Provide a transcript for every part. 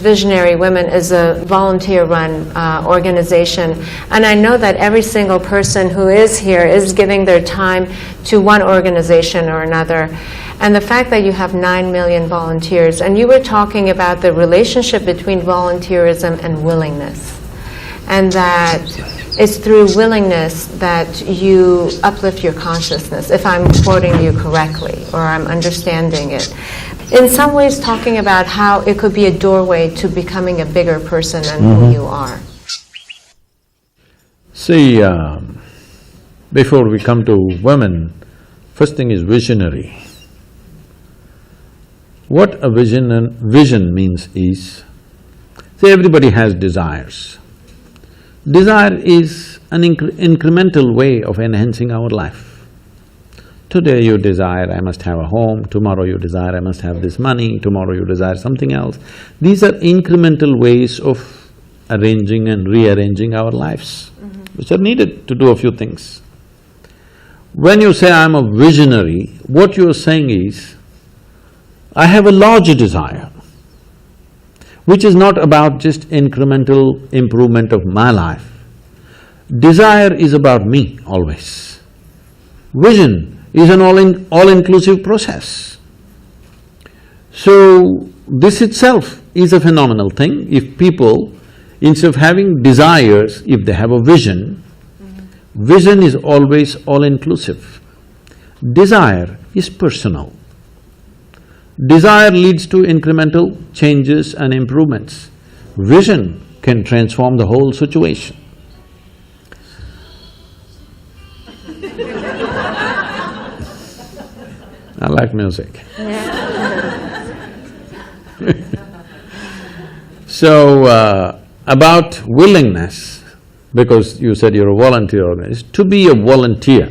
Visionary Women is a volunteer-run organization, and I know that every single person who is here is giving their time to one organization or another. And the fact that you have 9 million volunteers, and you were talking about the relationship between volunteerism and willingness, and that it's through willingness that you uplift your consciousness, if I'm quoting you correctly, or I'm understanding it. In some ways talking about how it could be a doorway to becoming a bigger person than who you are. See, before we come to women, first thing is visionary. What a vision means is, see, everybody has desires. Desire is an incremental way of enhancing our life. Today you desire, I must have a home, tomorrow you desire, I must have this money, tomorrow you desire something else. These are incremental ways of arranging and rearranging our lives, which are needed to do a few things. When you say, I'm a visionary, what you're saying is, I have a larger desire, which is not about just incremental improvement of my life. Desire is about me always. Vision is an all-inclusive process. So, this itself is a phenomenal thing. If people, instead of having desires, if they have a vision, vision is always all-inclusive. Desire is personal. Desire leads to incremental changes and improvements. Vision can transform the whole situation. I like music. So, about willingness, because you said you're a volunteer organization, to be a volunteer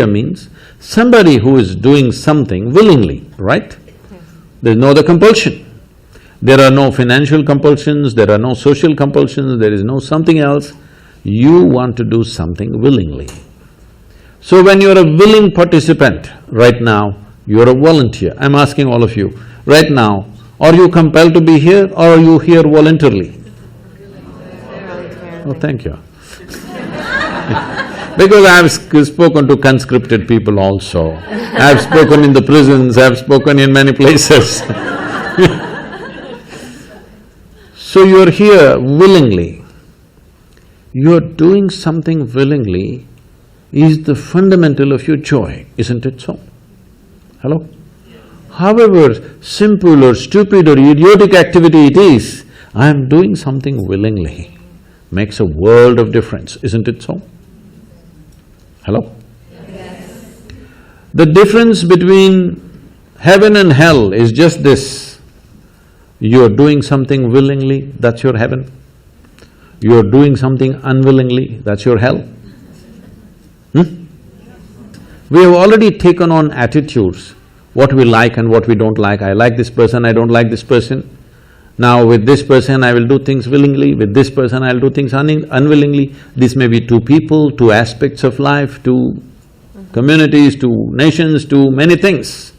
means somebody who is doing something willingly, right? There's no other compulsion. There are no financial compulsions, there are no social compulsions, there is no something else. You want to do something willingly. So when you're a willing participant, right now, you're a volunteer. I'm asking all of you, right now, are you compelled to be here or are you here voluntarily? Oh, thank you. Because I've spoken to conscripted people also, I've spoken in the prisons, I've spoken in many places. So you're here willingly. You're doing something willingly is the fundamental of your joy, isn't it so? Hello? However simple or stupid or idiotic activity it is, I am doing something willingly, makes a world of difference, isn't it so? Hello? Yes. The difference between heaven and hell is just this. You're doing something willingly, that's your heaven. You're doing something unwillingly, that's your hell. We have already taken on attitudes, what we like and what we don't like. I like this person, I don't like this person. Now with this person I will do things willingly, with this person I'll do things unwillingly. This may be two people, two aspects of life, two communities, two nations, two many things.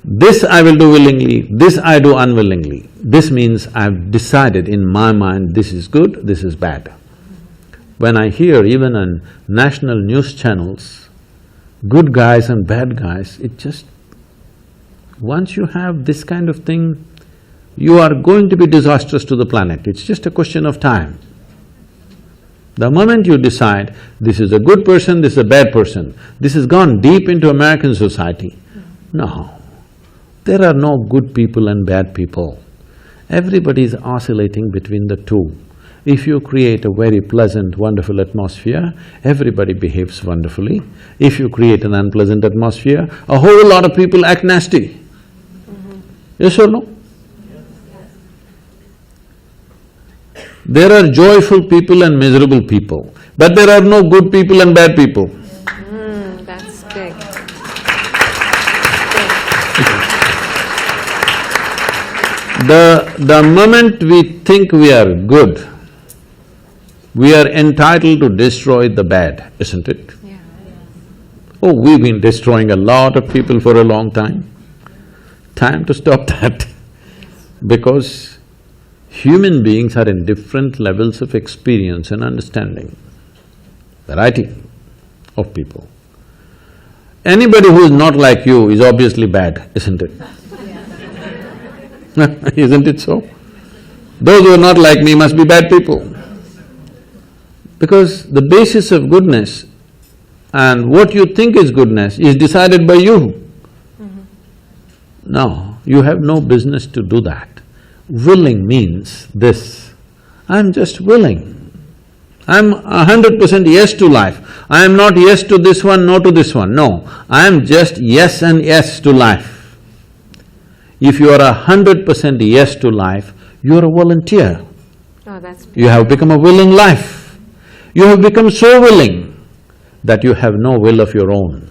This I will do willingly, this I do unwillingly. This means I've decided in my mind this is good, this is bad. When I hear even on national news channels, good guys and bad guys, it just… once you have this kind of thing, you are going to be disastrous to the planet, it's just a question of time. The moment you decide, this is a good person, this is a bad person, this has gone deep into American society. No, there are no good people and bad people. Everybody is oscillating between the two. If you create a very pleasant, wonderful atmosphere, everybody behaves wonderfully. If you create an unpleasant atmosphere, a whole lot of people act nasty. Yes or no? There are joyful people and miserable people, but there are no good people and bad people. That's big. The moment we think we are good, we are entitled to destroy the bad, isn't it? Yeah. Oh, we've been destroying a lot of people for a long time. Time to stop that. Because human beings are in different levels of experience and understanding, variety of people. Anybody who is not like you is obviously bad, isn't it? Isn't it so? Those who are not like me must be bad people. Because the basis of goodness and what you think is goodness is decided by you. No, you have no business to do that. Willing means this, I'm just willing. I'm 100% yes to life. I am not yes to this one, no to this one, no. I am just yes and yes to life. If you are 100% yes to life, you are a volunteer. Oh, that's beautiful. You have become a willing life. You have become so willing that you have no will of your own.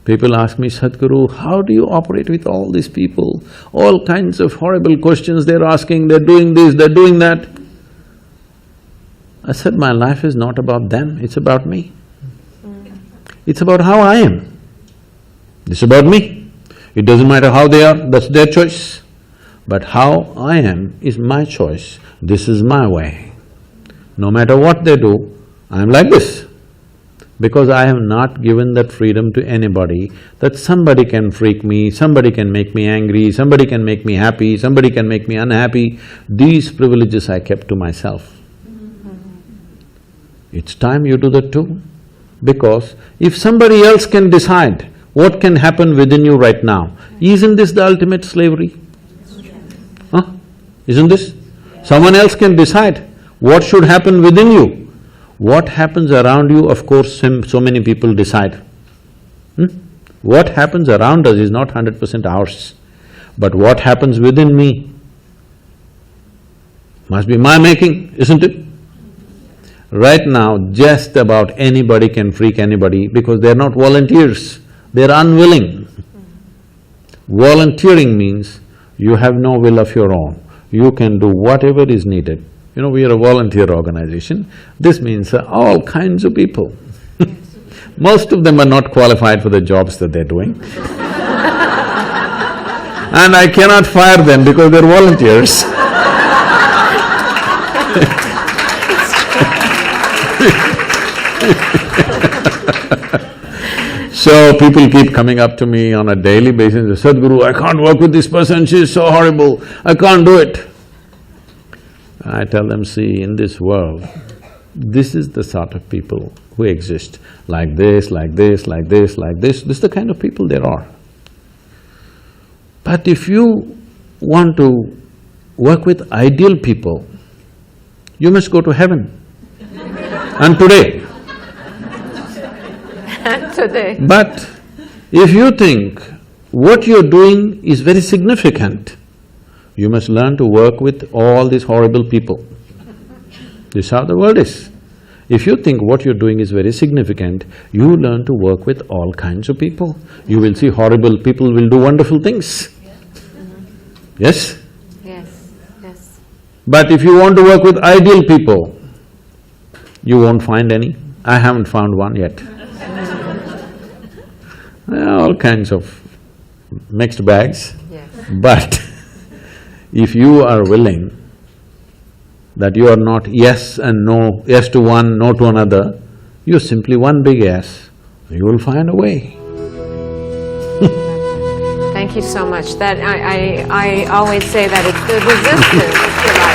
People ask me, Sadhguru, how do you operate with all these people? All kinds of horrible questions they're asking, they're doing this, they're doing that. I said, my life is not about them, it's about me. It's about how I am. It's about me. It doesn't matter how they are, that's their choice. But how I am is my choice, this is my way. No matter what they do, I'm like this. Because I have not given that freedom to anybody, that somebody can freak me, somebody can make me angry, somebody can make me happy, somebody can make me unhappy. These privileges I kept to myself. It's time you do that too. Because if somebody else can decide what can happen within you right now, isn't this the ultimate slavery? Huh? Isn't this? Someone else can decide what should happen within you. What happens around you, of course, so many people decide. What happens around us is not 100% ours. But what happens within me must be my making, isn't it? Right now, just about anybody can freak anybody because they're not volunteers, they're unwilling. Volunteering means you have no will of your own, you can do whatever is needed. You know, we are a volunteer organization, this means all kinds of people. Most of them are not qualified for the jobs that they're doing. And I cannot fire them because they're volunteers. So people keep coming up to me on a daily basis and say, Sadhguru, I can't work with this person, she's so horrible, I can't do it. I tell them, see, in this world, this is the sort of people who exist, like this, like this, like this, like this is the kind of people there are. But if you want to work with ideal people, you must go to heaven. And today. Today. But if you think what you're doing is very significant, you must learn to work with all these horrible people. This is how the world is. If you think what you're doing is very significant, you learn to work with all kinds of people. You will see horrible people will do wonderful things. Yes? Yes, yes. But if you want to work with ideal people, you won't find any. I haven't found one yet. All kinds of mixed bags. Yes. But if you are willing that you are not yes and no, yes to one, no to another, you're simply one big yes, you will find a way. Thank you so much. That I always say that it's the resistance to life.